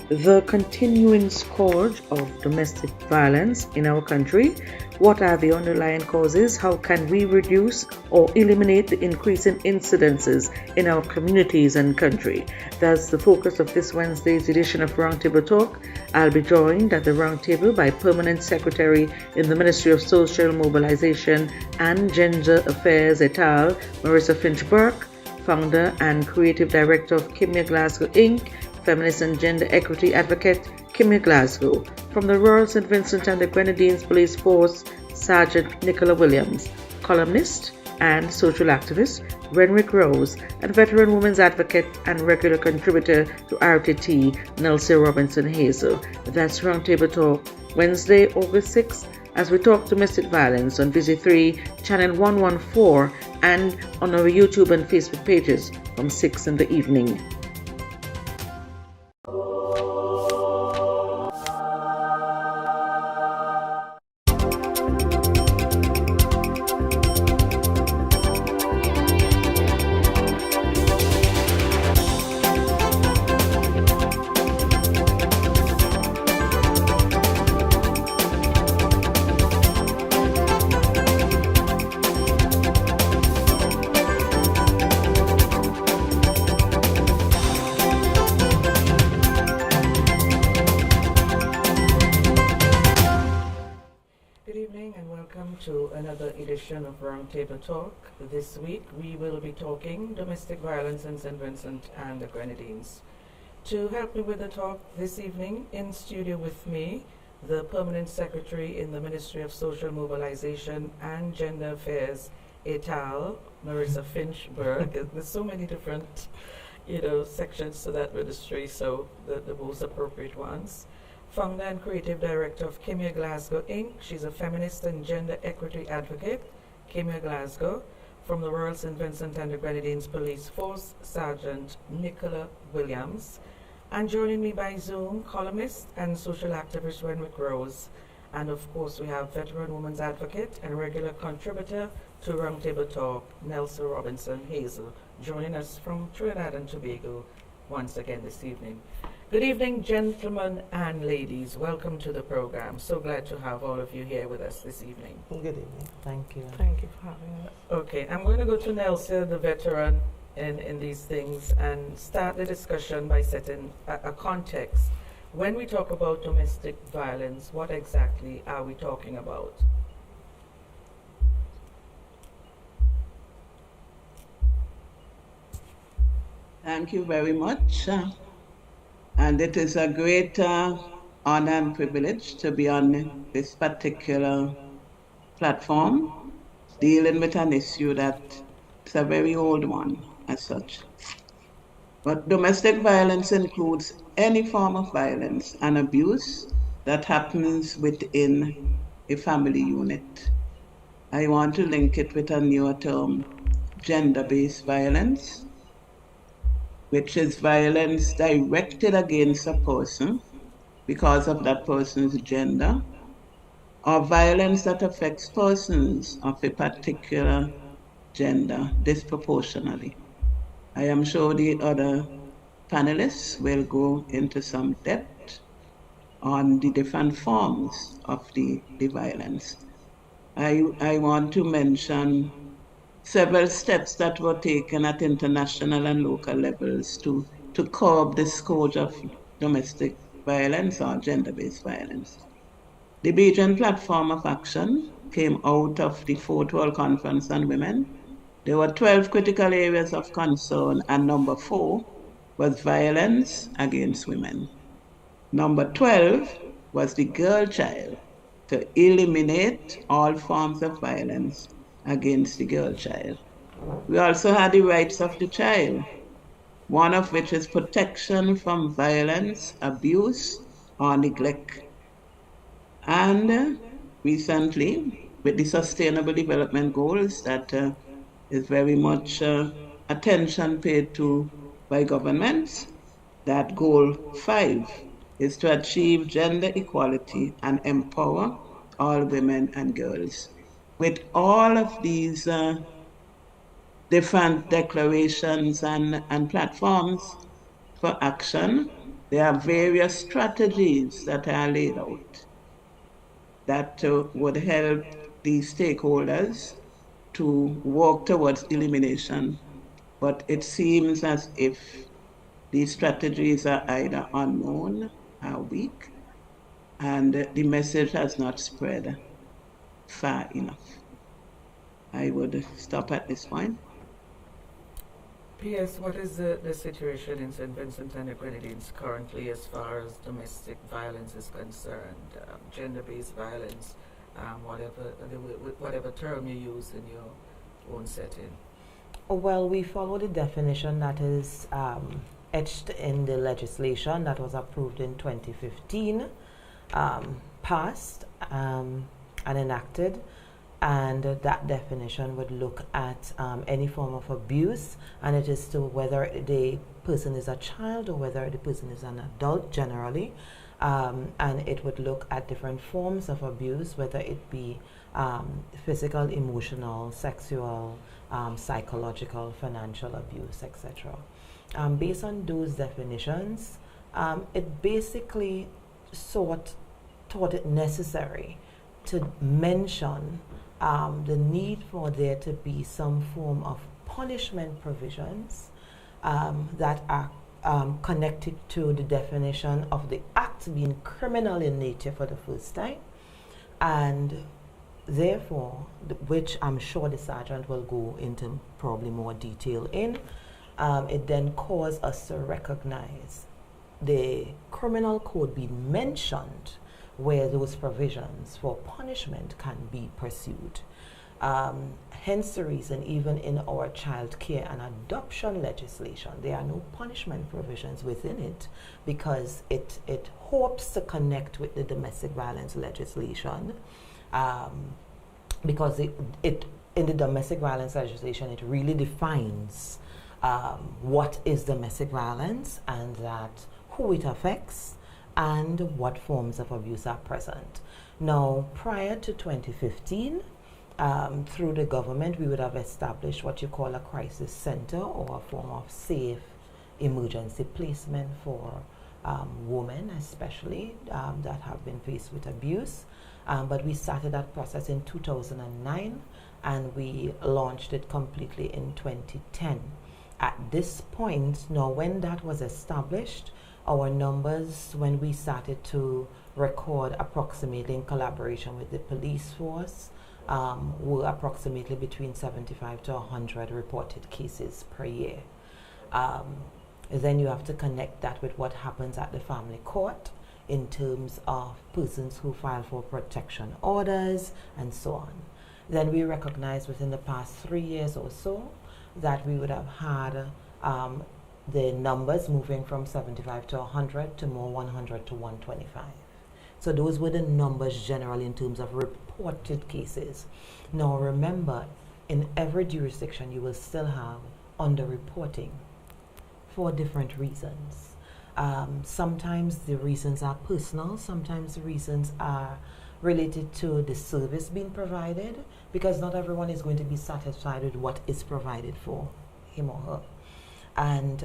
the continuing scourge of domestic violence in our country. What are the underlying causes? How can we reduce or eliminate the increasing incidences in our communities and country? That's the focus of this Wednesday's edition of Roundtable Talk. I'll be joined at the roundtable by Permanent Secretary in the Ministry of Social Mobilization and Gender Affairs et al., Marissa Finch-Burke, founder and creative director of Kimya Glasgow Inc., feminist and gender equity advocate Kimya Glasgow. From the Royal St. Vincent and the Grenadines Police Force, Sergeant Nicola Williams, columnist and social activist Renwick Rose, and veteran women's advocate and regular contributor to RTT Nelsie Robinson Hazel. That's Roundtable Talk, Wednesday, August 6th, as we talk domestic violence on Visi 3, channel 114, and on our YouTube and Facebook pages from 6 in the evening. To another edition of Roundtable Talk. This week we will be talking domestic violence in St. Vincent and the Grenadines. To help me with the talk this evening, in studio with me, the Permanent Secretary in the Ministry of Social Mobilization and Gender Affairs et al., Marissa Finch-Burke. There's so many different sections to that ministry, so the most appropriate ones. Founder and creative director of Kimya Glasgow Inc. She's a feminist and gender equity advocate, Kimya Glasgow. From the Royal St. Vincent and the Grenadines Police Force, Sergeant Nicola Williams. And joining me by Zoom, columnist and social activist Renwick Rose. And of course we have veteran women's advocate and regular contributor to Roundtable Talk, Nelsie Robinson Hazel, joining us from Trinidad and Tobago once again this evening. Good evening, gentlemen and ladies. Welcome to the program. So glad to have all of you here with us this evening. Good evening. Thank you. Thank you for having us. Okay, I'm going to go to Nelsie, the veteran in these things, and start the discussion by setting a context. When we talk about domestic violence, what exactly are we talking about? Thank you very much. And it is a great honor and privilege to be on this particular platform, dealing with an issue that is a very old one as such. But domestic violence includes any form of violence and abuse that happens within a family unit. I want to link it with a newer term, gender-based violence, which is violence directed against a person because of that person's gender, or violence that affects persons of a particular gender disproportionately. I am sure the other panelists will go into some depth on the different forms of the violence. I want to mention several steps that were taken at international and local levels to curb the scourge of domestic violence or gender-based violence. The Bajan Platform of Action came out of the Fourth World Conference on Women. There were 12 critical areas of concern, and number 4 was violence against women. Number 12 was the girl child, to eliminate all forms of violence against the girl child. We also had the rights of the child, one of which is protection from violence, abuse, or neglect. And recently, with the Sustainable Development Goals that is very much attention paid to by governments, that goal 5 is to achieve gender equality and empower all women and girls. With all of these different declarations and platforms for action, There are various strategies that are laid out that would help these stakeholders to work towards elimination. But it seems as if these strategies are either unknown or weak, and the message has not spread far enough. I would stop at this point. P.S. What is the situation in St. Vincent and the Grenadines currently as far as domestic violence is concerned, gender-based violence, whatever term you use in your own setting? Well, we follow the definition that is etched in the legislation that was approved in 2015, passed and enacted, and that definition would look at any form of abuse, and it is to whether the person is a child or whether the person is an adult generally, and it would look at different forms of abuse, whether it be physical, emotional, sexual, psychological, financial abuse, etc. Based on those definitions, it basically thought it necessary to mention the need for there to be some form of punishment provisions that are connected to the definition of the act being criminal in nature for the first time, and therefore, which I'm sure the sergeant will go into probably more detail in, it then caused us to recognize the criminal code being mentioned where those provisions for punishment can be pursued. Hence the reason, even in our child care and adoption legislation, there are no punishment provisions within it, because it hopes to connect with the domestic violence legislation, because it in the domestic violence legislation, it really defines what is domestic violence, and that who it affects and what forms of abuse are present. Now, prior to 2015, through the government, we would have established what you call a crisis center, or a form of safe emergency placement for women, especially that have been faced with abuse. But we started that process in 2009, and we launched it completely in 2010. At this point, now when that was established, our numbers, when we started to record approximately in collaboration with the police force, were approximately between 75 to 100 reported cases per year. Then you have to connect that with what happens at the family court in terms of persons who file for protection orders and so on. Then we recognize within the past 3 years or so that we would have had the numbers moving from 75 to 100 to more 100 to 125. So those were the numbers generally in terms of reported cases. Now remember, in every jurisdiction you will still have underreporting for different reasons. Sometimes the reasons are personal, sometimes the reasons are related to the service being provided, because not everyone is going to be satisfied with what is provided for him or her. And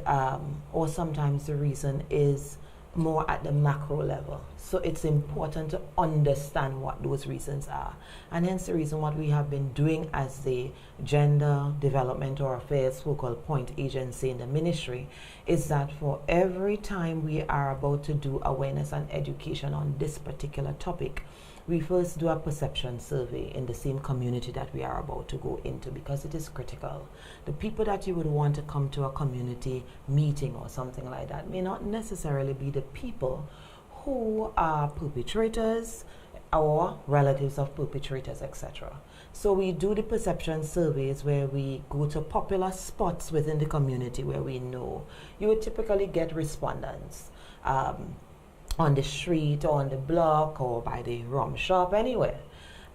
or sometimes the reason is more at the macro level. So it's important to understand what those reasons are. And hence the reason what we have been doing as the Gender Development or Affairs Focal Point Agency in the ministry is that for every time we are about to do awareness and education on this particular topic, we first do a perception survey in the same community that we are about to go into, because it is critical. The people that you would want to come to a community meeting or something like that may not necessarily be the people who are perpetrators or relatives of perpetrators, etc. So we do the perception surveys where we go to popular spots within the community where we know you would typically get respondents. On the street or on the block or by the rum shop, anywhere.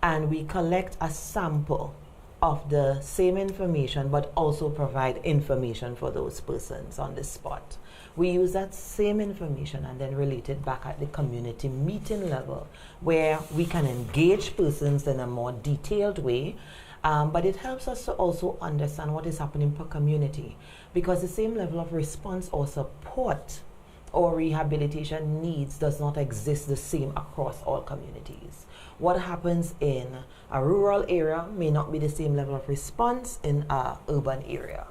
And we collect a sample of the same information, but also provide information for those persons on the spot. We use that same information and then relate it back at the community meeting level, where we can engage persons in a more detailed way, but it helps us to also understand what is happening per community, because the same level of response or support or rehabilitation needs does not exist the same across all communities. What happens in a rural area may not be the same level of response in an urban area,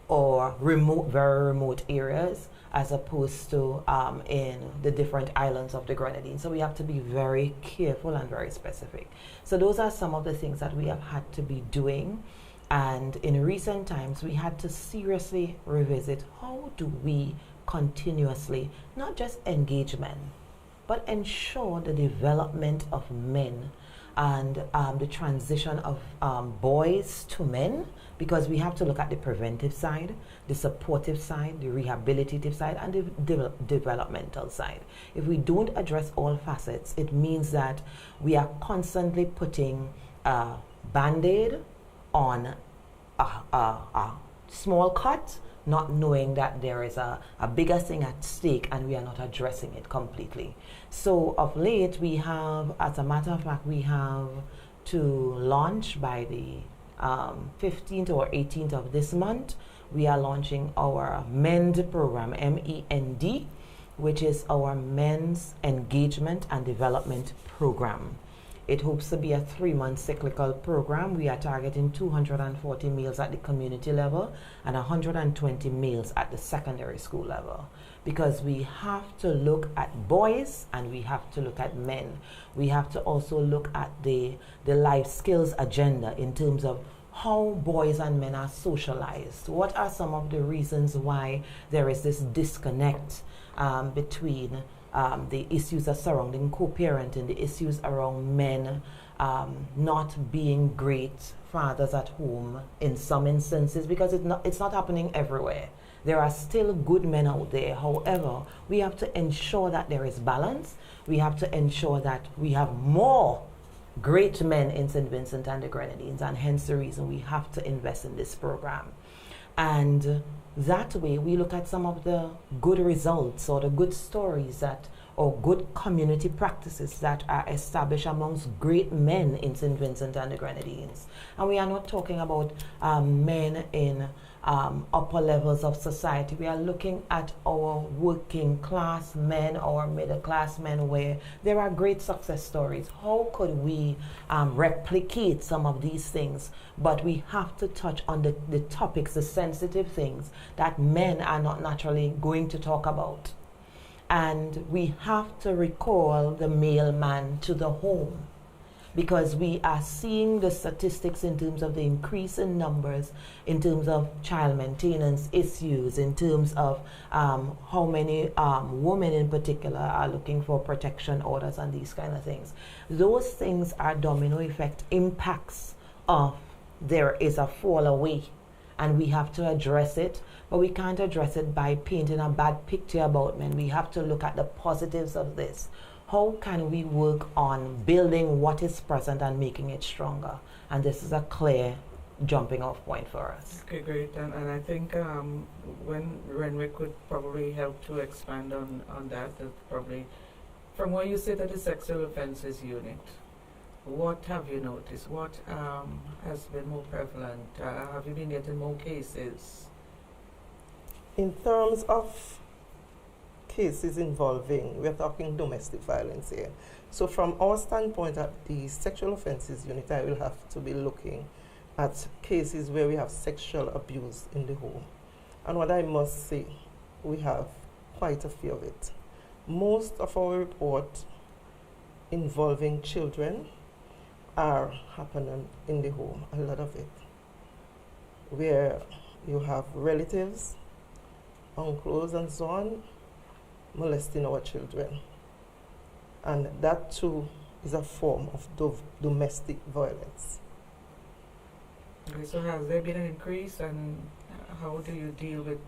or remote, very remote areas, as opposed to in the different islands of the Grenadines. So we have to be very careful and very specific. So those are some of the things that we have had to be doing. And in recent times, we had to seriously revisit, how do we continuously not just engage men, but ensure the development of men and the transition of boys to men, because we have to look at the preventive side, the supportive side, the rehabilitative side, and the developmental side. If we don't address all facets, it means that we are constantly putting a band-aid on a small cut, not knowing that there is a bigger thing at stake and we are not addressing it completely. So of late, we have, as a matter of fact, we have to launch by the 15th or 18th of this month, we are launching our MEND program, MEND, which is our Men's Engagement and Development Program. It hopes to be a 3-month cyclical program. We are targeting 240 males at the community level and 120 males at the secondary school level, because we have to look at boys and we have to look at men. We have to also look at the life skills agenda in terms of how boys and men are socialized. What are some of the reasons why there is this disconnect between the issues that surrounding co-parenting, the issues around men not being great fathers at home in some instances, because it's not happening everywhere. There are still good men out there. However, we have to ensure that there is balance. We have to ensure that we have more great men in St. Vincent and the Grenadines, and hence the reason we have to invest in this program. And that way, we look at some of the good results or the good stories that, or good community practices that are established amongst great men in St. Vincent and the Grenadines. And we are not talking about men in upper levels of society. We are looking at our working class men, our middle class men, where there are great success stories. How could we replicate some of these things? But we have to touch on the topics, the sensitive things that men are not naturally going to talk about. And we have to recall the male man to the home, because we are seeing the statistics in terms of the increase in numbers, in terms of child maintenance issues, in terms of how many women in particular are looking for protection orders and these kind of things. Those things are domino effect impacts of there is a fall away, and we have to address it. But we can't address it by painting a bad picture about men. We have to look at the positives of this. How can we work on building what is present and making it stronger? And this is a clear jumping off point for us. Okay, great. And I think when Renwick could probably help to expand on that, probably from where you sit at the sexual offences unit, what have you noticed? What has been more prevalent? Have you been getting more cases? In terms of cases involving, we're talking domestic violence here. So from our standpoint at the sexual offences unit, I will have to be looking at cases where we have sexual abuse in the home. And what I must say, we have quite a few of it. Most of our reports involving children are happening in the home, a lot of it, where you have relatives, uncles and so on, molesting our children. And that too is a form of domestic violence. Okay, so has there been an increase, and how do you deal with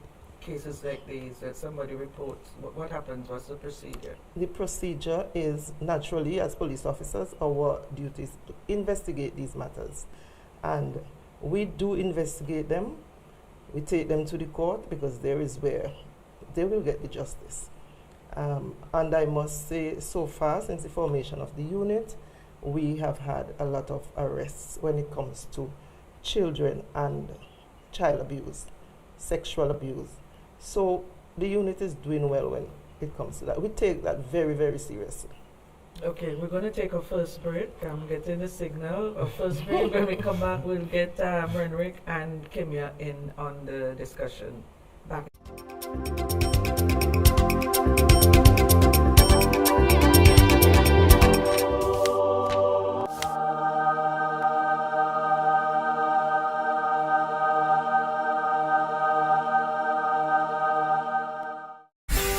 cases like these that somebody reports? What happens? What's the procedure? The procedure is, naturally, as police officers, our duty is to investigate these matters. And we do investigate them. We take them to the court, because there is where they will get the justice. And I must say, so far, since the formation of the unit, we have had a lot of arrests when it comes to children and child abuse, sexual abuse. So the unit is doing well when it comes to that. We take that very, very seriously. Okay, we're going to take a first break. I'm getting the signal. A first break. When we come back, we'll get Renrick and Kimya in on the discussion. Back.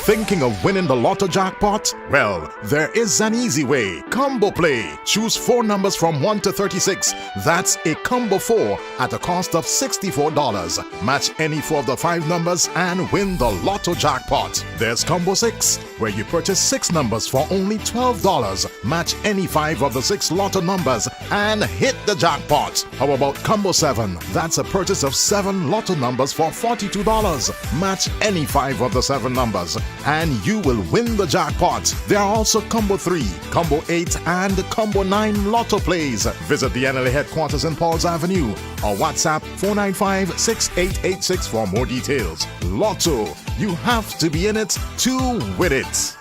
Thinking of winning the Lotto jackpot? Well, there is an easy way. Combo Play. Choose 4 numbers from 1 to 36. That's a combo 4 at a cost of $64. Match any 4 of the 5 numbers and win the Lotto jackpot. There's Combo 6, where you purchase 6 numbers for only $12. Match any 5 of the 6 Lotto numbers and hit the jackpot. How about Combo 7? That's a purchase of 7 Lotto numbers for $42. Match any 5 of the 7 numbers and you will win the jackpot. There are also Combo 3, Combo 8, and Combo 9 Lotto plays. Visit the NLA headquarters in Pauls Avenue or WhatsApp 495-6886 for more details. Lotto, you have to be in it to win it.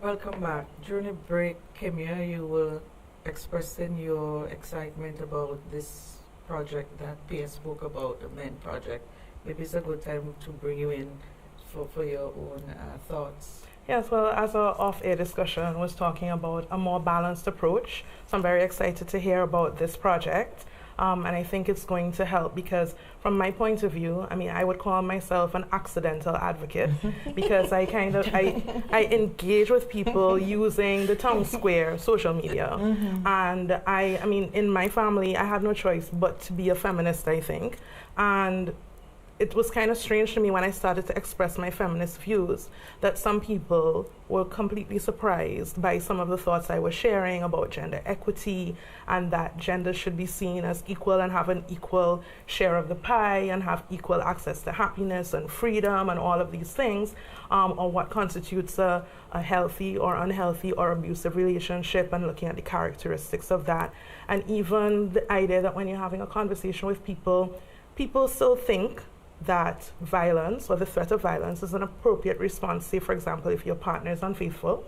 Welcome back. During the break, Kimya, you were expressing your excitement about this project that Pierre spoke about, the MEN project. Maybe it's a good time to bring you in for your own thoughts. Yes, well, as our off-air discussion was talking about a more balanced approach, so I'm very excited to hear about this project. And I think it's going to help because from my point of view, I mean, I would call myself an accidental advocate because I engage with people using the town square social media. And I mean, in my family, I had no choice but to be a feminist, I think. And it was kind of strange to me when I started to express my feminist views that some people were completely surprised by some of the thoughts I was sharing about gender equity and that gender should be seen as equal and have an equal share of the pie and have equal access to happiness and freedom and all of these things, or what constitutes a healthy or unhealthy or abusive relationship and looking at the characteristics of that. And even the idea that when you're having a conversation with people, people still think that violence or the threat of violence is an appropriate response. Say, for example, if your partner is unfaithful,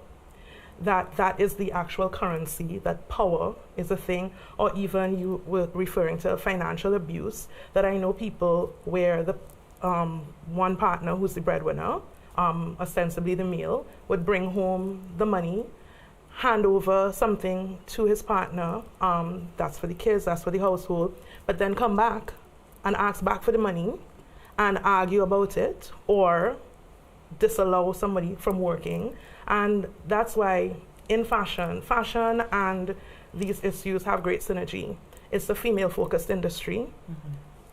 that is the actual currency, that power is a thing, or even you were referring to financial abuse, that I know people where the one partner who's the breadwinner, ostensibly the male, would bring home the money, hand over something to his partner, that's for the kids, that's for the household, but then come back and ask back for the money and argue about it or disallow somebody from working. And that's why in fashion and these issues have great synergy. It's a female-focused industry.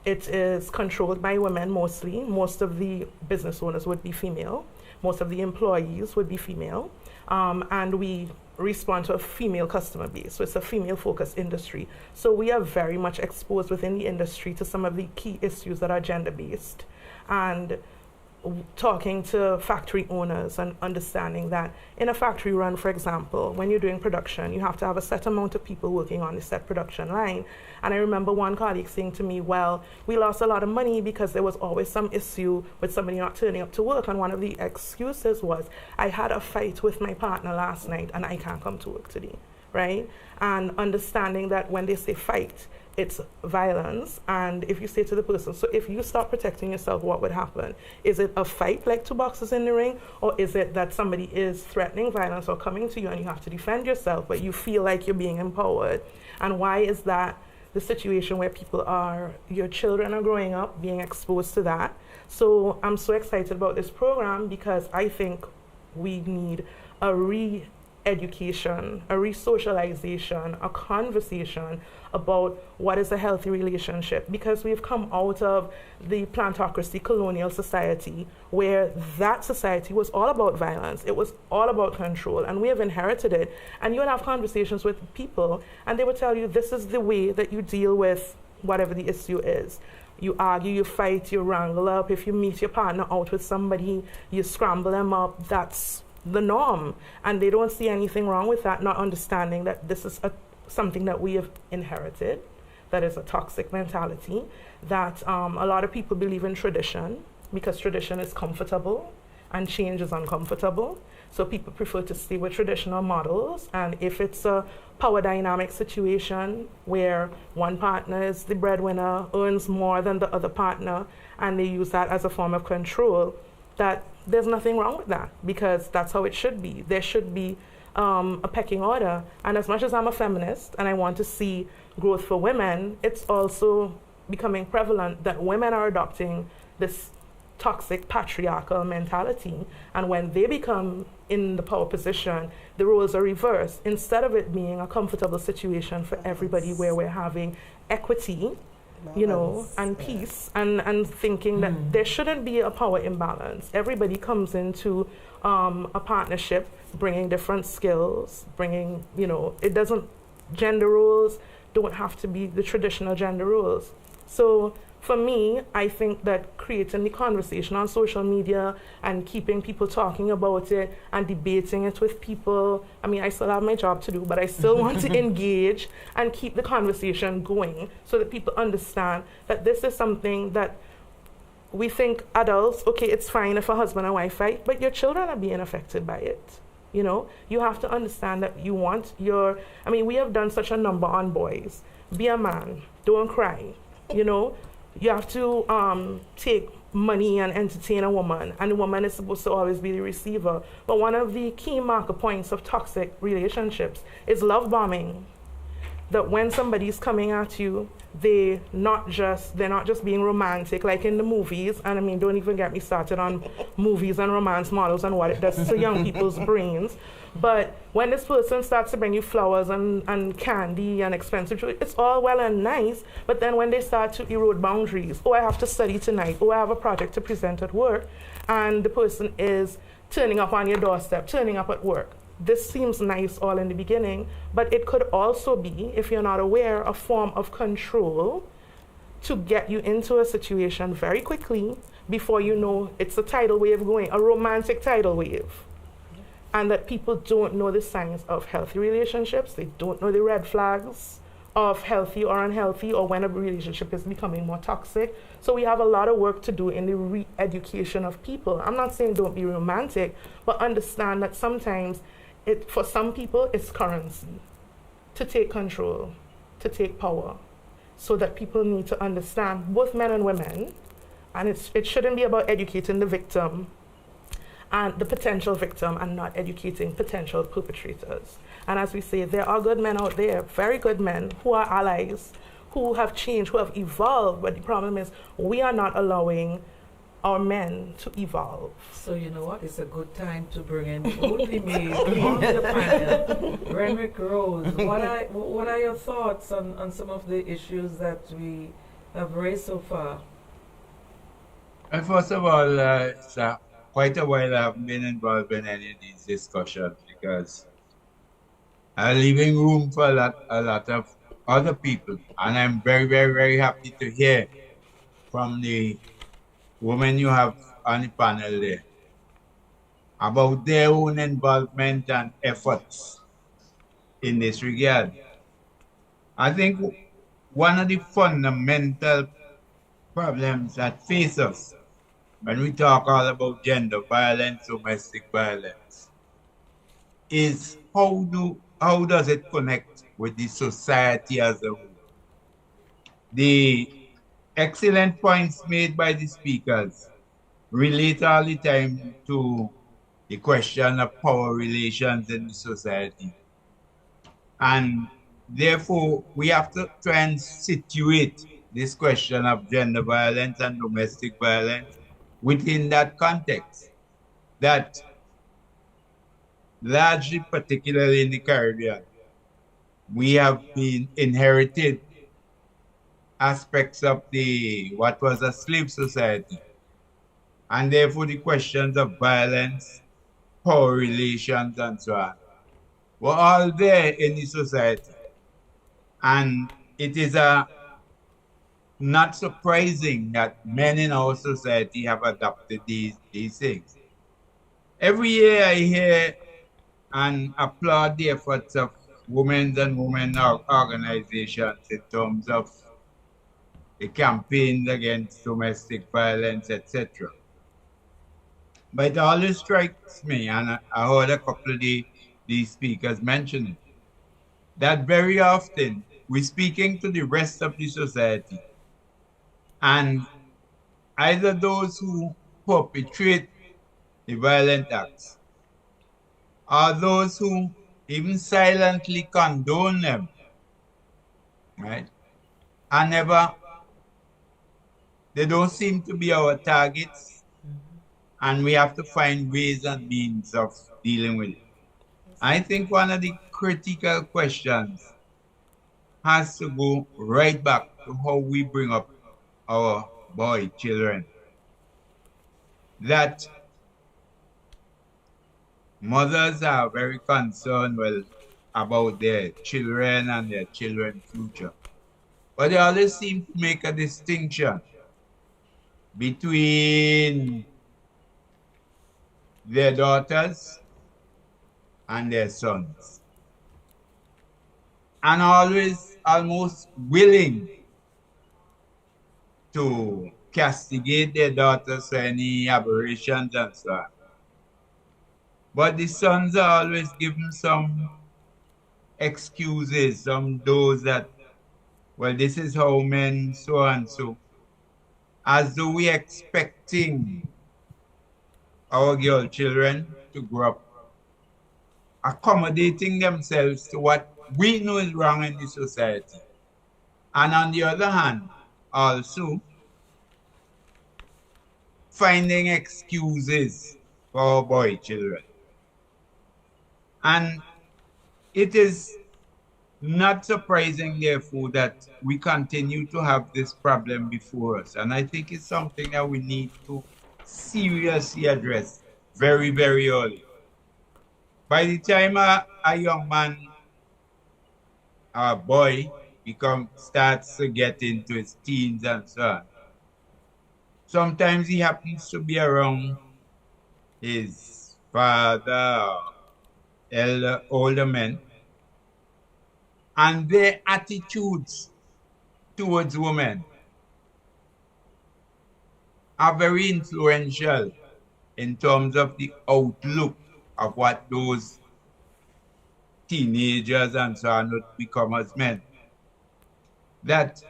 It is controlled by women mostly. Most of the business owners would be female. Most of the employees would be female. And we respond to a female customer base. So it's a female-focused industry. So we are very much exposed within the industry to some of the key issues that are gender-based. And talking to factory owners and understanding that in a factory run, for example, when you're doing production, you have to have a set amount of people working on the set production line. And I remember one colleague saying to me, well, we lost a lot of money because there was always some issue with somebody not turning up to work. And one of the excuses was, I had a fight with my partner last night and I can't come to work today, right? And understanding that when they say fight, it's violence. And if you say to the person, so if you stop protecting yourself, what would happen? Is it a fight like 2 boxes in the ring? Or is it that somebody is threatening violence or coming to you and you have to defend yourself, but you feel like you're being empowered? And why is that the situation where people are, your children are growing up being exposed to that? So I'm so excited about this program because I think we need a education, a re-socialization, a conversation about what is a healthy relationship, because we've come out of the plantocracy colonial society where that society was all about violence, it was all about control, and we have inherited it. And you would have conversations with people and they would tell you this is the way that you deal with whatever the issue is. You argue, you fight, you wrangle up. If you meet your partner out with somebody, you scramble them up. That's the norm. And they don't see anything wrong with that, not understanding that this is something that we have inherited, that is a toxic mentality, that a lot of people believe in tradition because tradition is comfortable and change is uncomfortable. So people prefer to stay with traditional models. And if it's a power dynamic situation where one partner is the breadwinner, earns more than the other partner, and they use that as a form of control, that there's nothing wrong with that, because that's how it should be. There should be a pecking order. And as much as I'm a feminist and I want to see growth for women, it's also becoming prevalent that women are adopting this toxic patriarchal mentality. And when they become in the power position, the roles are reversed. Instead of it being a comfortable situation for everybody where we're having equity, you know, and peace, and thinking that there shouldn't be a power imbalance. Everybody comes into a partnership bringing different skills, bringing, you know, it doesn't, gender roles don't have to be the traditional gender roles. So for me, I think that creating the conversation on social media and keeping people talking about it and debating it with people, I mean, I still have my job to do, but I still want to engage and keep the conversation going so that people understand that this is something that we think adults, okay, it's fine if a husband and wife fight, but your children are being affected by it. You know, you have to understand that you want your, I mean, we have done such a number on boys. Be a man, don't cry, you know. You have to take money and entertain a woman, and the woman is supposed to always be the receiver. But one of the key marker points of toxic relationships is love bombing. That when somebody's coming at you, they're not just being romantic like in the movies. And I mean, don't even get me started on movies and romance models and what it does to young people's brains. But when this person starts to bring you flowers and candy and expensive jewelry, it's all well and nice. But then when they start to erode boundaries, oh, I have to study tonight, oh, I have a project to present at work, and the person is turning up on your doorstep, turning up at work. This seems nice all in the beginning, but it could also be, if you're not aware, a form of control to get you into a situation very quickly before you know it's a tidal wave going, a romantic tidal wave. And that people don't know the signs of healthy relationships. They don't know the red flags of healthy or unhealthy, or when a relationship is becoming more toxic. So we have a lot of work to do in the re-education of people. I'm not saying don't be romantic, but understand that sometimes for some people it's currency to take control, to take power. So that people need to understand, both men and women, and it shouldn't be about educating the victim and the potential victim and not educating potential perpetrators. And as we say, there are good men out there, very good men, who are allies, who have changed, who have evolved, but the problem is we are not allowing our men to evolve. So you know what, it's a good time to bring in the only maid on the panel, Renwick Rose. What are your thoughts on some of the issues that we have raised so far? Well, first of all, it's quite a while I haven't been involved in any of these discussions because I'm leaving room for a lot of other people. And I'm very, very, very happy to hear from the women you have on the panel there about their own involvement and efforts in this regard. I think one of the fundamental problems that face us when we talk all about gender violence, domestic violence, is how does it connect with the society as a whole? The excellent points made by the speakers relate all the time to the question of power relations in the society. And therefore, we have to try and situate this question of gender violence and domestic violence within that context. That largely, particularly in the Caribbean, we have been inherited aspects of what was a slave society. And therefore the questions of violence, power relations, and so on were all there in the society. And it is not surprising that men in our society have adopted these things. Every year I hear and applaud the efforts of women and women organizations in terms of the campaigns against domestic violence, etc. But it always strikes me, and I heard a couple of these speakers mention it, that very often we're speaking to the rest of the society, and either those who perpetrate the violent acts or those who even silently condone them, right, are never, they don't seem to be our targets, and we have to find ways and means of dealing with it. I think one of the critical questions has to go right back to how we bring up our boy children. That mothers are very concerned, about their children and their children's future. But they always seem to make a distinction between their daughters and their sons. And always almost willing to castigate their daughters for any aberrations and so on. But the sons are always given some excuses, those that, well, this is how men so and so, as though we're expecting our girl children to grow up accommodating themselves to what we know is wrong in the society. And on the other hand, also finding excuses for our boy children. And it is not surprising, therefore, that we continue to have this problem before us. And I think it's something that we need to seriously address very, very early. By the time a young man, a boy, starts to get into his teens and so on, sometimes he happens to be around his father or older men, and their attitudes towards women are very influential in terms of the outlook of what those teenagers and so on would become as men. That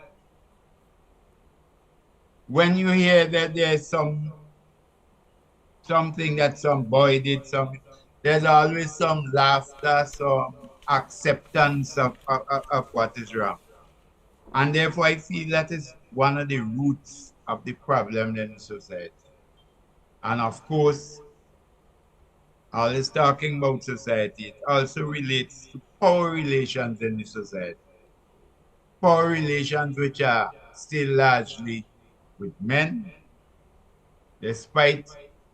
when you hear that there's something that some boy did, there's always some laughter, some acceptance of what is wrong. And therefore I feel that is one of the roots of the problem in society. And of course, always talking about society, it also relates to power relations in the society. Power relations which are still largely with men, despite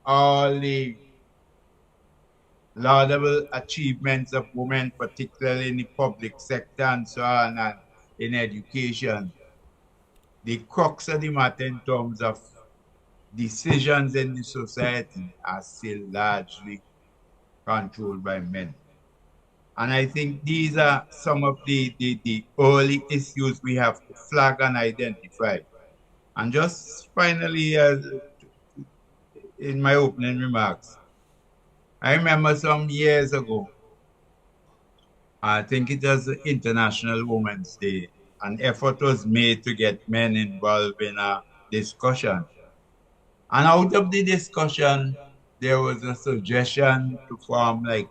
all the laudable achievements of women, particularly in the public sector and so on, and in education. The crux of the matter in terms of decisions in the society are still largely controlled by men. And I think these are some of the early issues we have to flag and identify. And just finally, in my opening remarks, I remember some years ago, I think it was International Women's Day, an effort was made to get men involved in a discussion. And out of the discussion, there was a suggestion to form like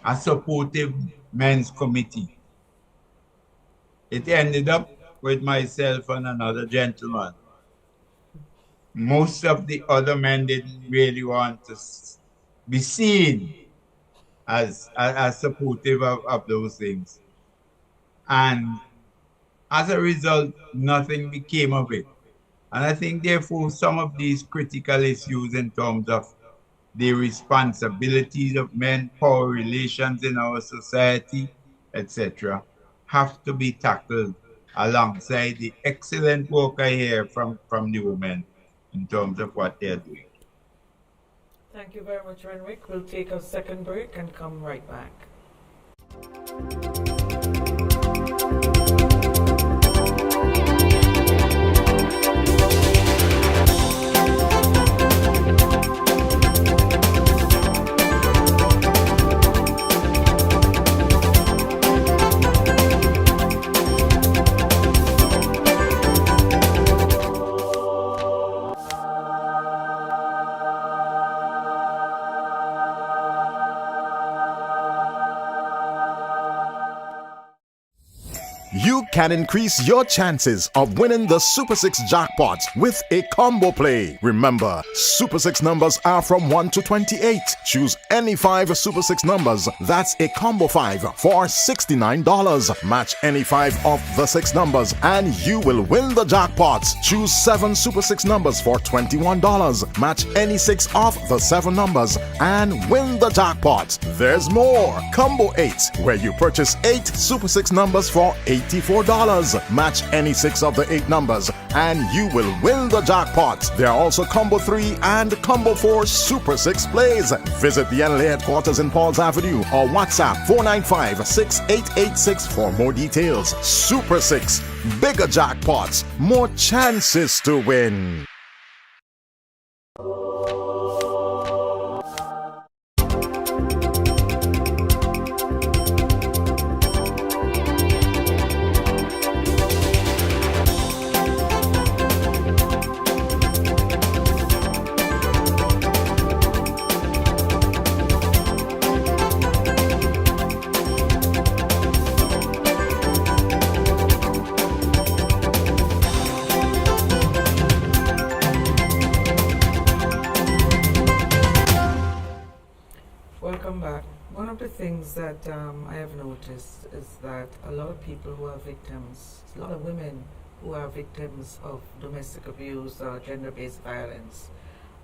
a supportive men's committee. It ended up with myself and another gentleman. Most of the other men didn't really want to be seen as supportive of those things. And as a result, nothing became of it. And I think, therefore, some of these critical issues in terms of the responsibilities of men, power relations in our society, etc., have to be tackled alongside the excellent work I hear from the women in terms of what they're doing. Thank you very much, Renwick. We'll take a second break and come right back. You can increase your chances of winning the Super 6 jackpot with a combo play. Remember, Super 6 numbers are from 1 to 28. Choose any 5 Super 6 numbers. That's a combo 5 for $69. Match any 5 of the 6 numbers and you will win the jackpot. Choose 7 Super 6 numbers for $21. Match any 6 of the 7 numbers and win the jackpot. There's more. Combo 8, where you purchase 8 Super 6 numbers for $84. Match any 6 of the 8 numbers and you will win the jackpot. There are also Combo 3 and Combo 4 Super 6 plays. Visit the NLA headquarters in Pauls Avenue or WhatsApp 495-6886 for more details. Super 6, bigger jackpots, more chances to win. Welcome back. One of the things that I have noticed is that a lot of people who are victims, a lot of women who are victims of domestic abuse or gender-based violence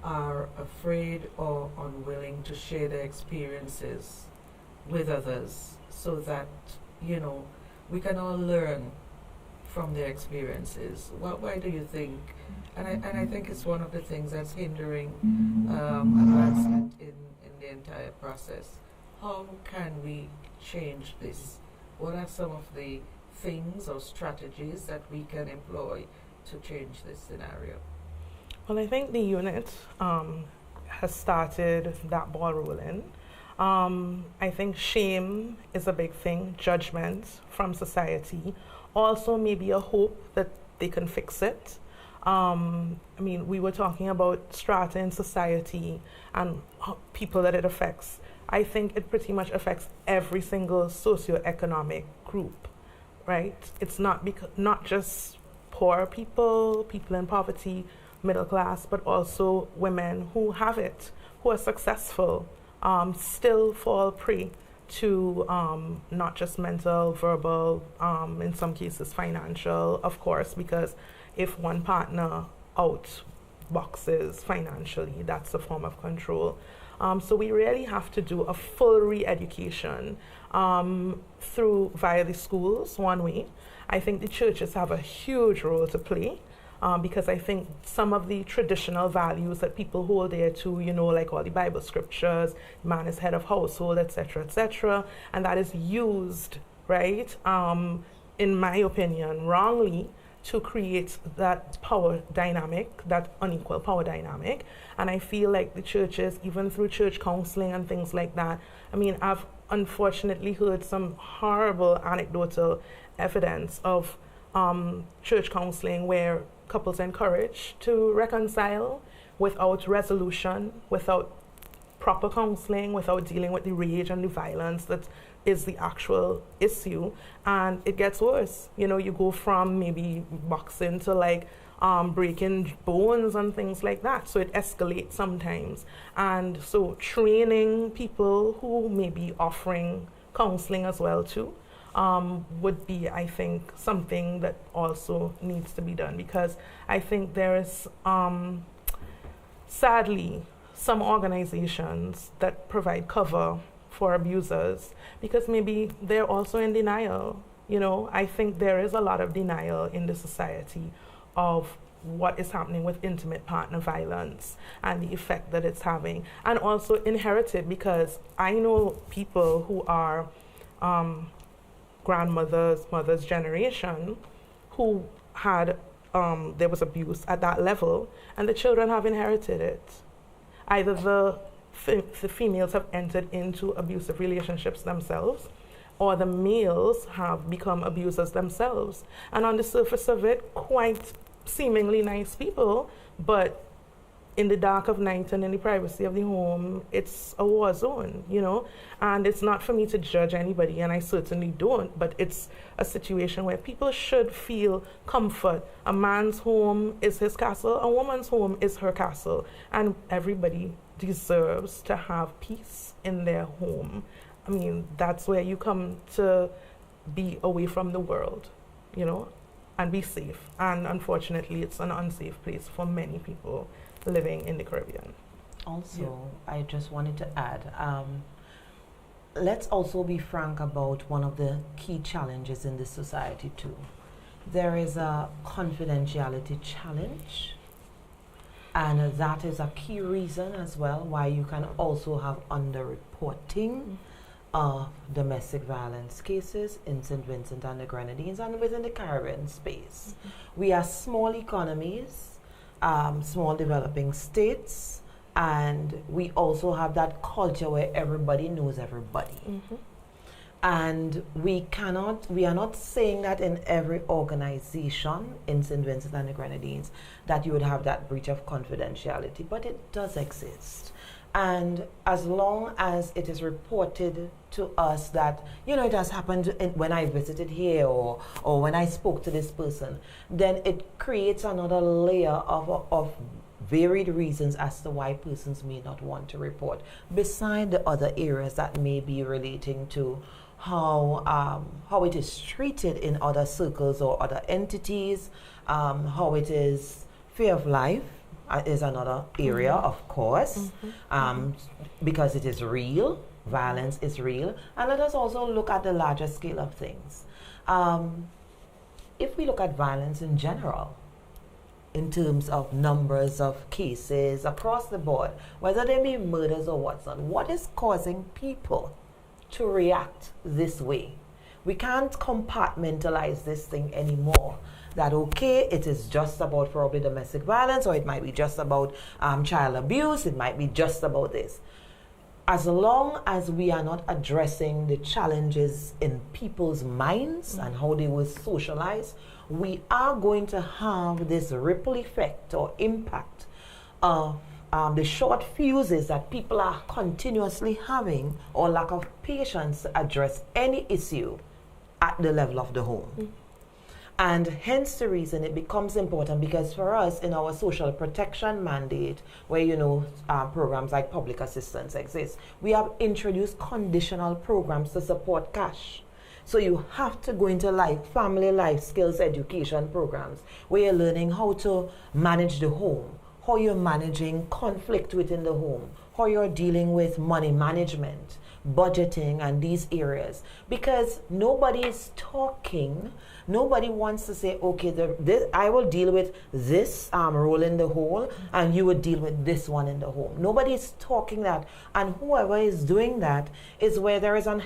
are afraid or unwilling to share their experiences with others so that, you know, we can all learn from their experiences. Why do you think? And I think it's one of the things that's hindering advancement in the entire process. How can we change this? What are some of the things or strategies that we can employ to change this scenario? Well, I think the unit has started that ball rolling. I think shame is a big thing, judgment from society. Also maybe a hope that they can fix it. I mean, we were talking about strata in society and people that it affects. I think it pretty much affects every single socioeconomic group, right? It's not just poor people, people in poverty, middle class, but also women who have it, who are successful, still fall prey to not just mental, verbal, in some cases financial, of course, because if one partner outboxes financially, that's a form of control. So we really have to do a full re-education via the schools, one way. I think the churches have a huge role to play because I think some of the traditional values that people hold dear to, you know, like all the Bible scriptures, man is head of household, etc., and that is used, right, in my opinion, wrongly, to create that power dynamic, that unequal power dynamic. And I feel like the churches, even through church counseling and things like that, I mean, I've unfortunately heard some horrible anecdotal evidence of church counseling where couples encouraged to reconcile without resolution, without proper counseling, without dealing with the rage and the violence that is the actual issue, and it gets worse. You know, you go from maybe boxing to like breaking bones and things like that. So it escalates sometimes. And so training people who may be offering counseling as well too would be, I think, something that also needs to be done, because I think there is, sadly, some organizations that provide cover for abusers because maybe they're also in denial. You know, I think there is a lot of denial in the society of what is happening with intimate partner violence and the effect that it's having, and also inherited, because I know people who are grandmothers, mother's generation, who had, there was abuse at that level, and the children have inherited it. Either the females have entered into abusive relationships themselves, or the males have become abusers themselves. And on the surface of it, quite seemingly nice people, but in the dark of night and in the privacy of the home, it's a war zone, you know? And it's not for me to judge anybody, and I certainly don't, but it's a situation where people should feel comfort. A man's home is his castle, a woman's home is her castle, and everybody deserves to have peace in their home. I mean, that's where you come to be away from the world, you know, and be safe. And unfortunately, it's an unsafe place for many people living in the Caribbean. Also, I just wanted to add, let's also be frank about one of the key challenges in this society too. There is a confidentiality challenge, and that is a key reason as well why you can also have underreporting of domestic violence cases in St. Vincent and the Grenadines and within the Caribbean space. We are small economies, small developing states, and we also have that culture where everybody knows everybody. And we are not saying that in every organization in St. Vincent and the Grenadines that you would have that breach of confidentiality, but it does exist. And as long as it is reported to us that, you know, it has happened when I visited here or when I spoke to this person, then it creates another layer of varied reasons as to why persons may not want to report, beside the other areas that may be relating to how it is treated in other circles or other entities, how it is fear of life is another area, of course, because it is real, violence is real. And let us also look at the larger scale of things. If we look at violence in general, in terms of numbers of cases across the board, whether they be murders or whatnot, what is causing people to react this way? We can't compartmentalize this thing anymore. That okay, it is just about probably domestic violence, or it might be just about child abuse, it might be just about this. As long as we are not addressing the challenges in people's minds and how they will socialize, we are going to have this ripple effect or impact of the short fuses that people are continuously having, or lack of patience to address any issue at the level of the home. And hence the reason it becomes important, because for us in our social protection mandate, where, you know, programs like public assistance exist, we have introduced conditional programs to support cash. So you have to go into family life skills education programs where you're learning how to manage the home, how you're managing conflict within the home, how you're dealing with money management, budgeting, and these areas. Because nobody is talking, nobody wants to say, okay, I will deal with this role in the whole, and you would deal with this one in the home. Nobody is talking that, and whoever is doing that is where there is a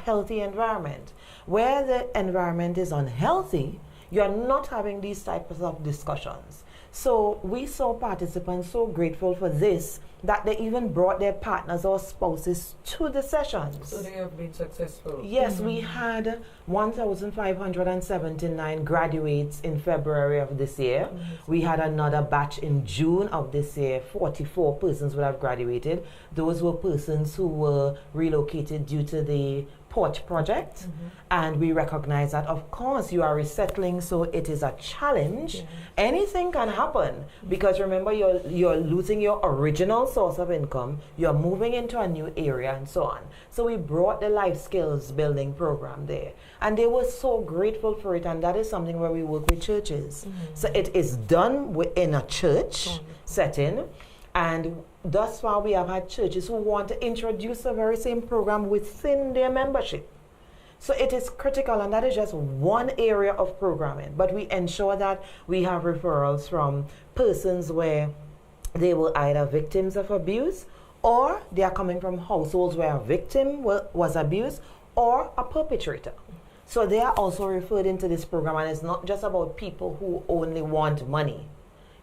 healthy environment. Where the environment is unhealthy, you are not having these types of discussions. So we saw participants so grateful for this that they even brought their partners or spouses to the sessions. So they have been successful. Yes, we had 1,579 graduates in February of this year. We had another batch in June of this year. 44 persons would have graduated. Those were persons who were relocated due to the porch project, and we recognize that of course you are resettling, so it is a challenge. Anything can happen, because remember, you're losing your original source of income, you're moving into a new area, and so on. So we brought the life skills building program there, and they were so grateful for it. And that is something where we work with churches. So it is done in a church setting. And thus far, we have had churches who want to introduce the very same program within their membership. So it is critical, and that is just one area of programming. But we ensure that we have referrals from persons where they were either victims of abuse, or they are coming from households where a victim was abused, or a perpetrator. So they are also referred into this program, and it's not just about people who only want money.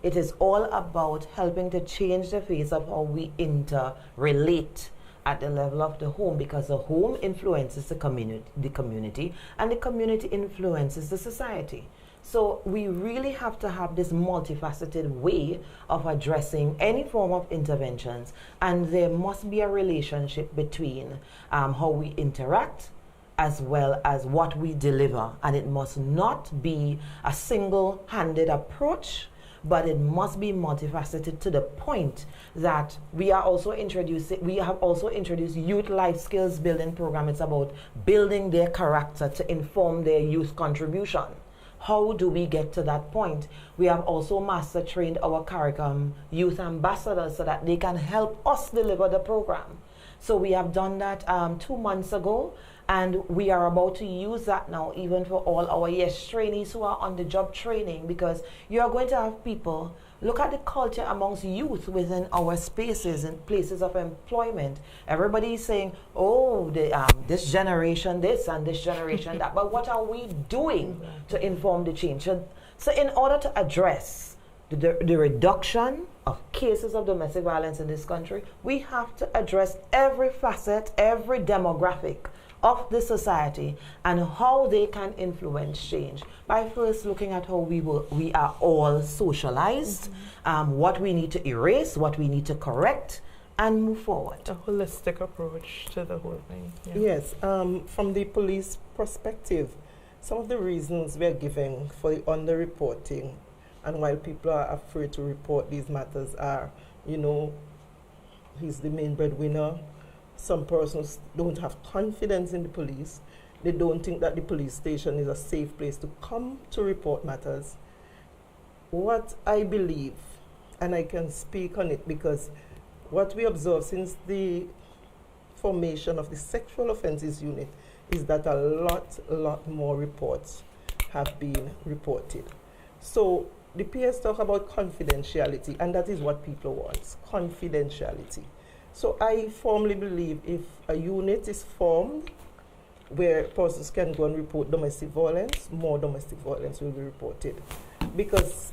It is all about helping to change the face of how we interrelate at the level of the home, because the home influences the community, and the community influences the society. So we really have to have this multifaceted way of addressing any form of interventions, and there must be a relationship between how we interact as well as what we deliver, and it must not be a single-handed approach, but it must be multifaceted to the point that we have also introduced youth life skills building program. It's about building their character to inform their youth contribution. How do we get to that point? We have also master trained our curriculum youth ambassadors so that they can help us deliver the program. So we have done that 2 months ago, and we are about to use that now even for all our trainees who are on the job training, because you are going to have people look at the culture amongst youth within our spaces and places of employment. Everybody is saying, oh, this generation this and this generation that, but what are we doing to inform the change? So in order to address the reduction of cases of domestic violence in this country, we have to address every facet, every demographic of the society, and how they can influence change by first looking at how we are all socialized, what we need to erase, what we need to correct, and move forward. A holistic approach to the whole thing. Yes, from the police perspective, some of the reasons we're giving for the underreporting, and while people are afraid to report these matters, are, he's the main breadwinner. Some persons don't have confidence in the police. They don't think that the police station is a safe place to come to report matters. What I believe, and I can speak on it because what we observe since the formation of the sexual offences unit is that a lot more reports have been reported. So the PS talk about confidentiality, and that is what people want, confidentiality. So I firmly believe if a unit is formed where persons can go and report domestic violence, more domestic violence will be reported. Because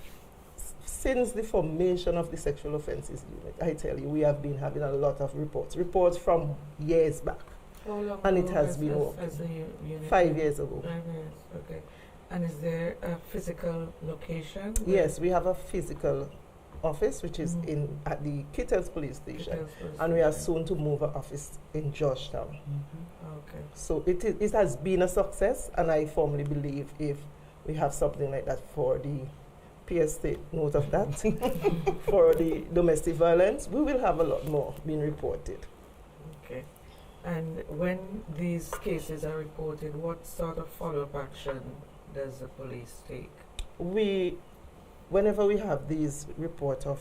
since the formation of the sexual offences unit, I tell you, we have been having a lot of reports from years back. How long and ago it has been as the unit? 5 years ago. 5 years, okay. And is there a physical location? Yes, we have a physical office which is at the Kittels police station, and we are soon to move our office in Georgetown. Okay. So it has been a success, and I firmly believe if we have something like that for the PS take note of that for the domestic violence, we will have a lot more being reported. Okay. And when these cases are reported, what sort of follow-up action does the police take? Whenever we have these reports of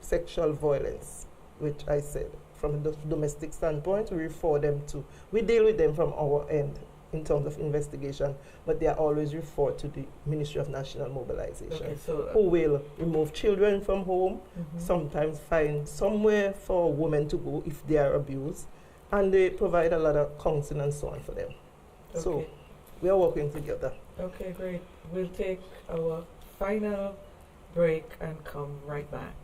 sexual violence, which I said, from the domestic standpoint, we deal with them from our end in terms of investigation, but they are always referred to the Ministry of National Mobilization, Okay, so, who will remove children from home, sometimes find somewhere for women to go if they are abused, and they provide a lot of counseling and so on for them. Okay. So we are working together. Okay, great. We'll take our final break and come right back.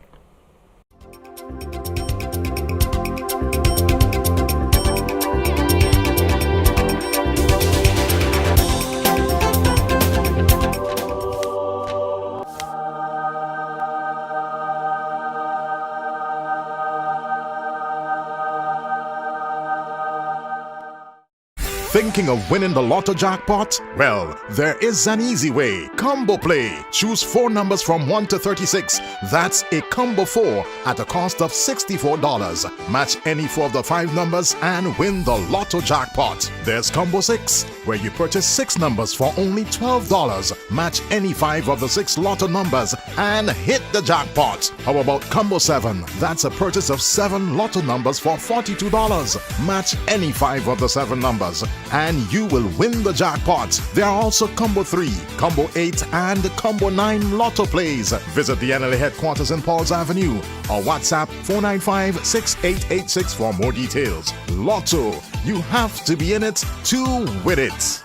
Thinking of winning the Lotto jackpot? Well, there is an easy way. Combo Play. Choose 4 numbers from 1 to 36. That's a combo 4 at a cost of $64. Match any 4 of the 5 numbers and win the Lotto jackpot. There's Combo 6, where you purchase 6 numbers for only $12. Match any 5 of the 6 Lotto numbers and hit the jackpot. How about Combo 7? That's a purchase of 7 Lotto numbers for $42. Match any 5 of the 7 numbers and you will win the jackpot. There are also Combo 3, Combo 8 and Combo 9 Lotto plays. Visit the NLA headquarters in Pauls Avenue or WhatsApp 495-6886 for more details. Lotto, you have to be in it to win it.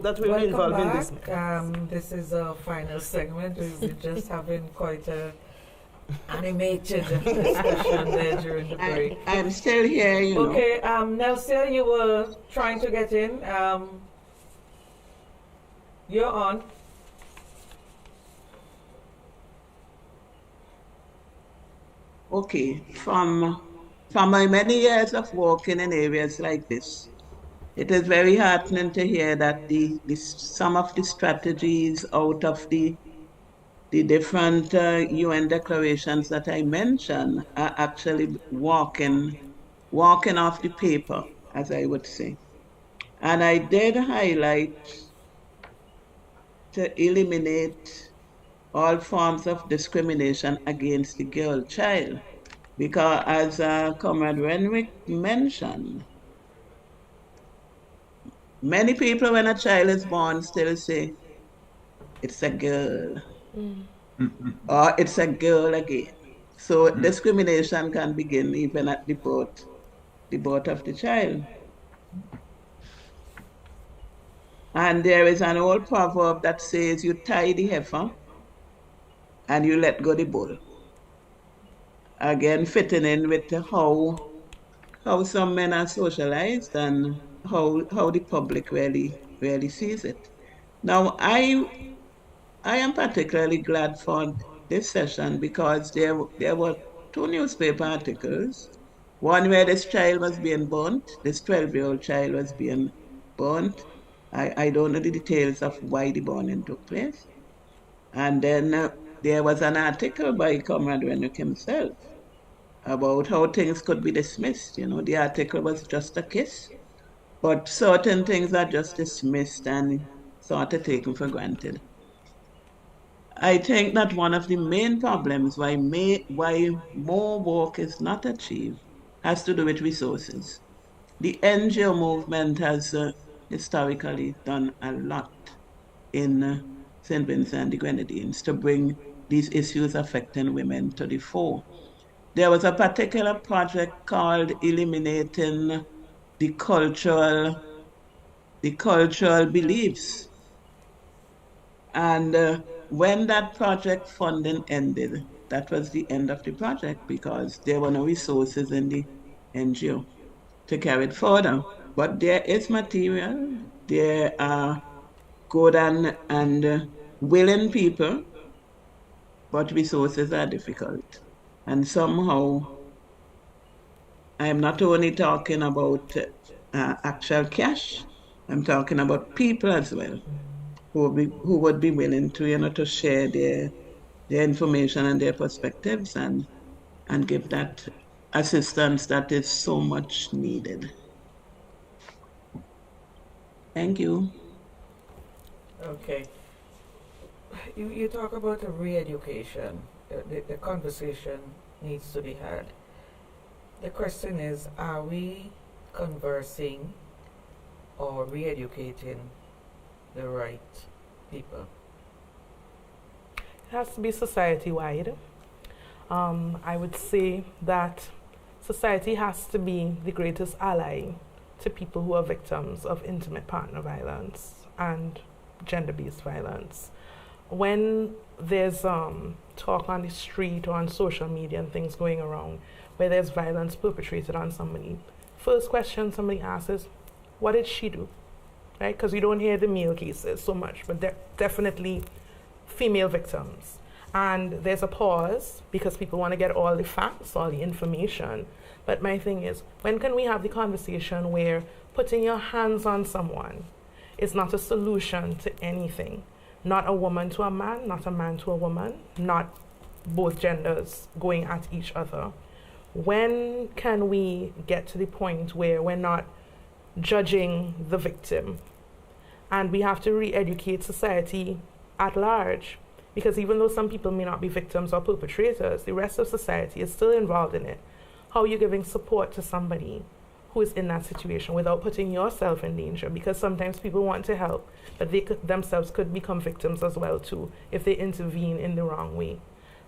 That will be involved in this. This is our final segment. We're just having quite a animated discussion there during the break. I'm still here, you know. Okay, Nelsia, you were trying to get in. You're on. Okay, from my many years of working in areas like this, it is very heartening to hear that some of the strategies out of the different UN declarations that I mentioned are actually walking off the paper, as I would say. And I did highlight to eliminate all forms of discrimination against the girl child, because as Comrade Renwick mentioned, many people, when a child is born, still say, it's a girl, or it's a girl again. So discrimination can begin even at the birth of the child. And there is an old proverb that says, you tie the heifer and you let go the bull. Again, fitting in with how some men are socialized and how the public really sees it. Now, I am particularly glad for this session because there were 2 newspaper articles. One where this child was being burnt, this 12-year-old child was being burnt. I don't know the details of why the burning took place. And then there was an article by Comrade Renwick himself about how things could be dismissed. You know, the article was just a kiss. But certain things are just dismissed and sort of taken for granted. I think that one of the main problems why more work is not achieved has to do with resources. The NGO movement has historically done a lot in St. Vincent and the Grenadines to bring these issues affecting women to the fore. There was a particular project called Eliminating the cultural beliefs. And when that project funding ended, that was the end of the project because there were no resources in the NGO to carry it further. But there is material, there are good and willing people, but resources are difficult. And somehow, I'm not only talking about actual cash, I'm talking about people as well, who would be willing to, to share their information and their perspectives and give that assistance that is so much needed. Thank you. Okay. You talk about the re-education. The conversation needs to be had. The question is, are we conversing or re-educating the right people? It has to be society-wide. I would say that society has to be the greatest ally to people who are victims of intimate partner violence and gender-based violence. When there's talk on the street or on social media and things going around where there's violence perpetrated on somebody, first question somebody asks is, what did she do? Right? Because we don't hear the male cases so much, but they're definitely female victims. And there's a pause because people want to get all the facts, all the information. But my thing is, when can we have the conversation where putting your hands on someone is not a solution to anything? Not a woman to a man, not a man to a woman, not both genders going at each other. When can we get to the point where we're not judging the victim? And we have to re-educate society at large. Because even though some people may not be victims or perpetrators, the rest of society is still involved in it. How are you giving support to somebody who is in that situation without putting yourself in danger? Because sometimes people want to help, but they themselves could become victims as well too if they intervene in the wrong way.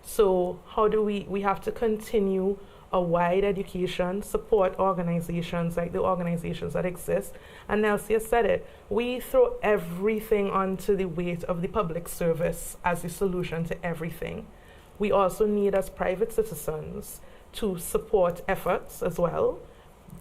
So how do we have to continue a wide education, support organizations like the organizations that exist. And Nelsia said it, we throw everything onto the weight of the public service as the solution to everything. We also need, as private citizens, to support efforts as well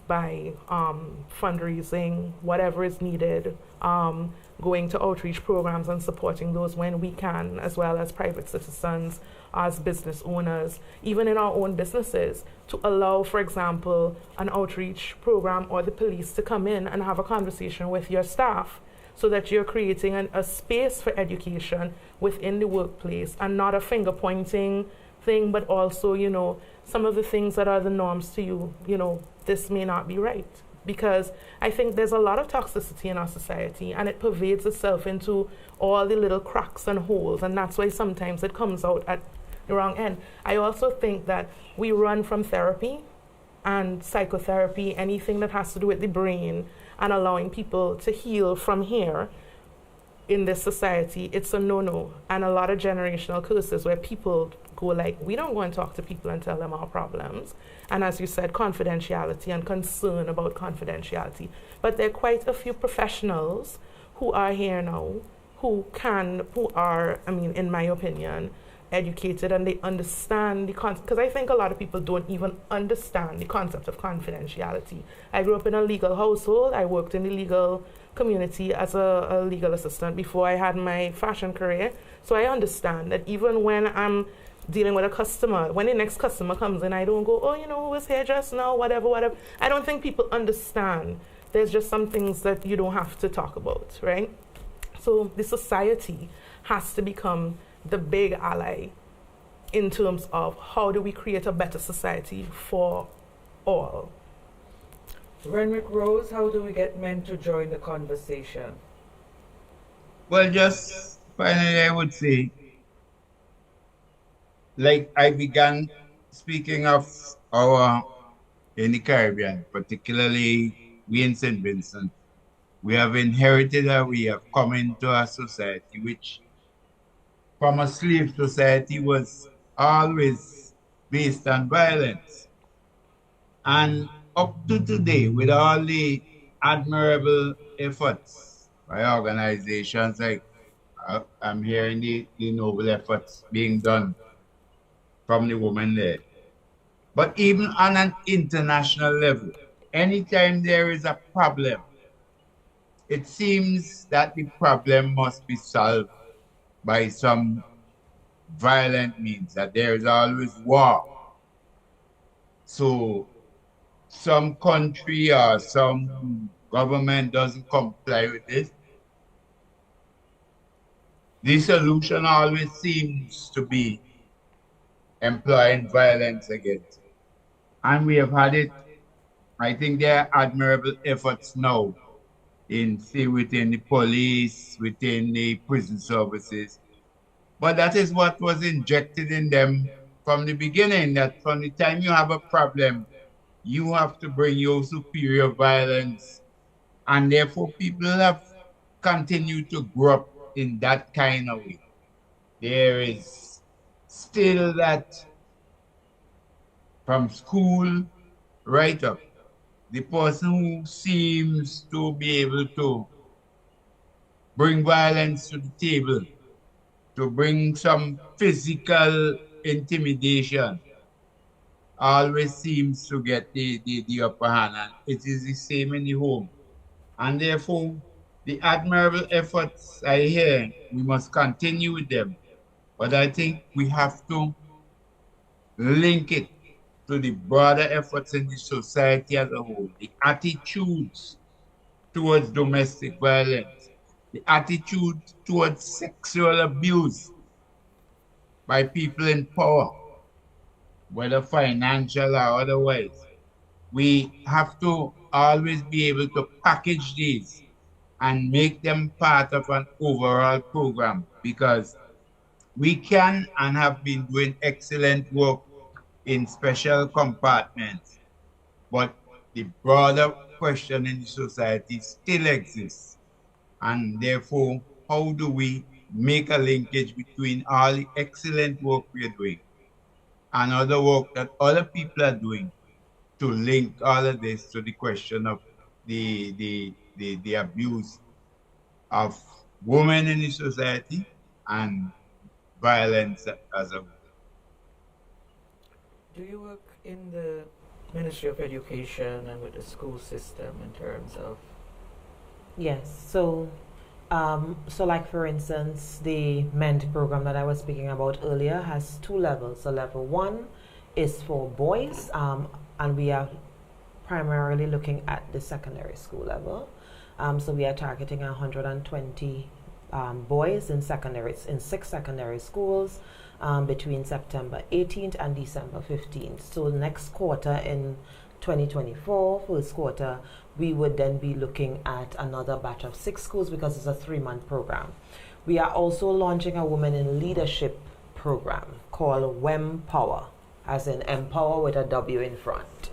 by fundraising, whatever is needed, going to outreach programs and supporting those when we can, as well as private citizens, as business owners, even in our own businesses, to allow, for example, an outreach program or the police to come in and have a conversation with your staff so that you're creating a space for education within the workplace and not a finger pointing thing, but also, you know, some of the things that are the norms to you, you know, this may not be right. Because I think there's a lot of toxicity in our society and it pervades itself into all the little cracks and holes, and that's why sometimes it comes out at the wrong end. I also think that we run from therapy and psychotherapy, anything that has to do with the brain and allowing people to heal from here in this society. It's a no-no, and a lot of generational curses where people go like, we don't go and talk to people and tell them our problems. And as you said, confidentiality and concern about confidentiality. But there are quite a few professionals who are here now who are, I mean, in my opinion, educated and they understand the concept. Because I think a lot of people don't even understand the concept of confidentiality. I grew up in a legal household. I worked in the legal community as a legal assistant before I had my fashion career. So I understand that even when I'm dealing with a customer, when the next customer comes in, I don't go, oh, you know, who was here just now, whatever. I don't think people understand. There's just some things that you don't have to talk about, right? So the society has to become the big ally in terms of how do we create a better society for all. Renwick Rose, how do we get men to join the conversation? Well, just finally, I would say, like I began speaking of our in the Caribbean, particularly we in St. Vincent, we have inherited and we have come into a society which from a slave society was always based on violence. And up to today, with all the admirable efforts by organizations like I'm hearing the noble efforts being done from the women there. But even on an international level, anytime there is a problem, it seems that the problem must be solved by some violent means, that there is always war. So some country or some government doesn't comply with this. The solution always seems to be employing violence against it. And we have had it, I think there are admirable efforts now within the police, within the prison services. But that is what was injected in them from the beginning, that from the time you have a problem, you have to bring your superior violence. And therefore people have continued to grow up in that kind of way. There is still that from school right up. The person who seems to be able to bring violence to the table, to bring some physical intimidation, always seems to get the upper hand. And it is the same in the home. And therefore, the admirable efforts I hear, we must continue with them. But I think we have to link it to the broader efforts in the society as a whole, the attitudes towards domestic violence, the attitude towards sexual abuse by people in power, whether financial or otherwise. We have to always be able to package these and make them part of an overall program, because we can and have been doing excellent work in special compartments, but the broader question in the society still exists. And therefore, how do we make a linkage between all the excellent work we are doing and other work that other people are doing to link all of this to the question of the abuse of women in the society and violence as a whole. Do you work in the Ministry of Education and with the school system in terms of? Yes. So, like for instance, the MENT program that I was speaking about earlier has two levels. So level one is for boys, and we are primarily looking at the secondary school level. So we are targeting 120 boys in 6 secondary schools between September 18th and December 15th. So next quarter in 2024, first quarter, we would then be looking at another batch of 6 schools because it's a 3-month program. We are also launching a Women in Leadership program called WEM Power, as in empower with a W in front.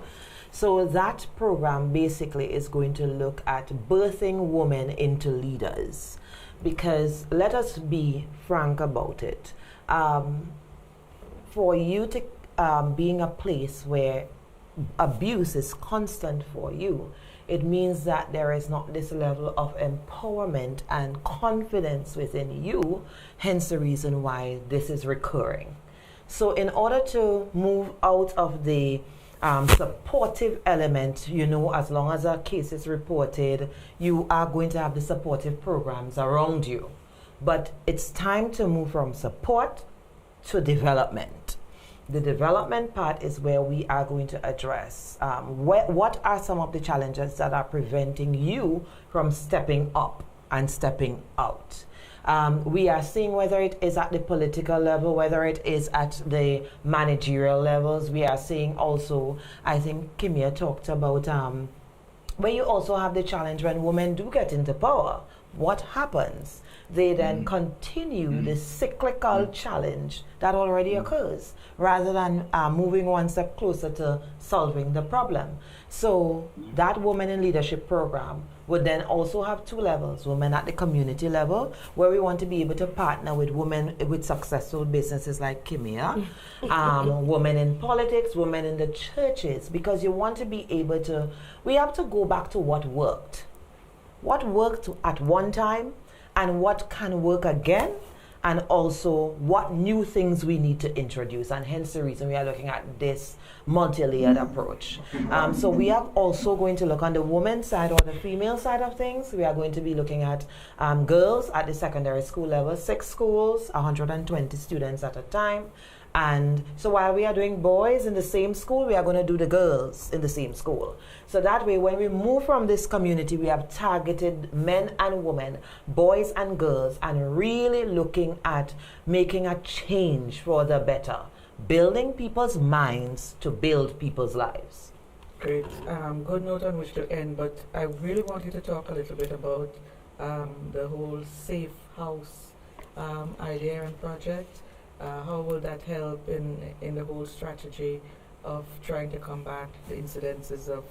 So that program basically is going to look at birthing women into leaders, because let us be frank about it. For you to being a place where abuse is constant for you, it means that there is not this level of empowerment and confidence within you, hence the reason why this is recurring. So in order to move out of the supportive element, as long as a case is reported, you are going to have the supportive programs around you. But it's time to move from support to development. The development part is where we are going to address what are some of the challenges that are preventing you from stepping up and stepping out. We are seeing whether it is at the political level, whether it is at the managerial levels. We are seeing also, I think Kimia talked about, where you also have the challenge when women do get into power. What happens? They then continue the cyclical challenge that already occurs, rather than moving one step closer to solving the problem. So that Women in Leadership program would then also have 2 levels: women at the community level, where we want to be able to partner with women with successful businesses like Kimia, women in politics, women in the churches, because you want to be able to, we have to go back to what worked at one time, and what can work again, and also what new things we need to introduce, and hence the reason we are looking at this multi-layered approach. So we are also going to look on the women's side or the female side of things. We are going to be looking at girls at the secondary school level, 6 schools, 120 students at a time. And so while we are doing boys in the same school, we are going to do the girls in the same school. So that way, when we move from this community, we have targeted men and women, boys and girls, and really looking at making a change for the better, building people's minds to build people's lives. Great. Good note on which to end, but I really want you to talk a little bit about the whole safe house idea and project. How will that help in the whole strategy of trying to combat the incidences of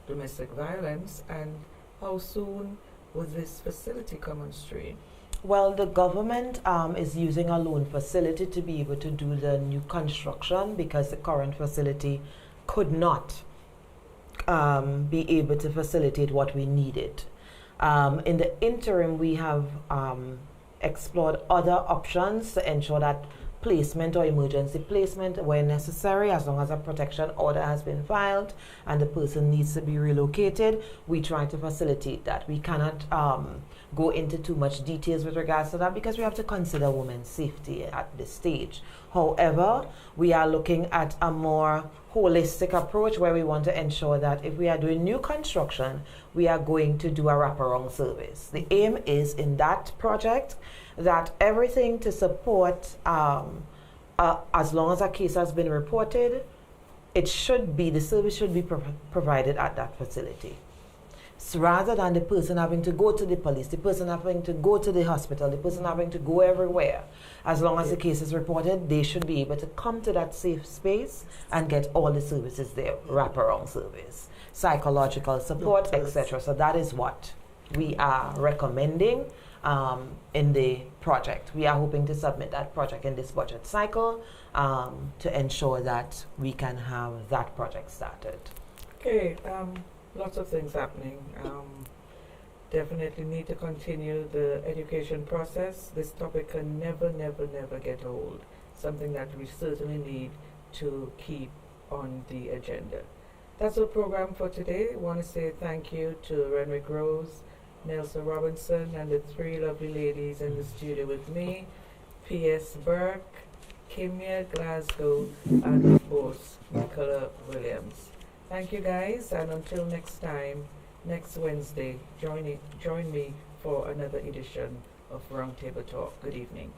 domestic violence, and how soon will this facility come on stream? Well, the government is using a loan facility to be able to do the new construction, because the current facility could not be able to facilitate what we needed. In the interim, we have explored other options to ensure that placement or emergency placement where necessary, as long as a protection order has been filed and the person needs to be relocated, we try to facilitate that. We cannot go into too much details with regards to that because we have to consider women's safety at this stage. However, we are looking at a more holistic approach where we want to ensure that if we are doing new construction, we are going to do a wraparound service. The aim is in that project that everything to support, as long as a case has been reported, the service should be provided at that facility. So rather than the person having to go to the police, the person having to go to the hospital, the person having to go everywhere, as long as the case is reported, they should be able to come to that safe space and get all the services there, wraparound service, psychological support, etc. So that is what we are recommending in the project. We are hoping to submit that project in this budget cycle to ensure that we can have that project started. Okay, lots of things happening. Definitely need to continue the education process. This topic can never get old. Something that we certainly need to keep on the agenda. That's our program for today. I want to say thank you to Renwick Rose, Nelson Robinson, and the three lovely ladies in the studio with me, P.S. Burke, Kimia Glasgow, and of course, Nicola Williams. Thank you guys, and until next time, next Wednesday, join me for another edition of Roundtable Talk. Good evening.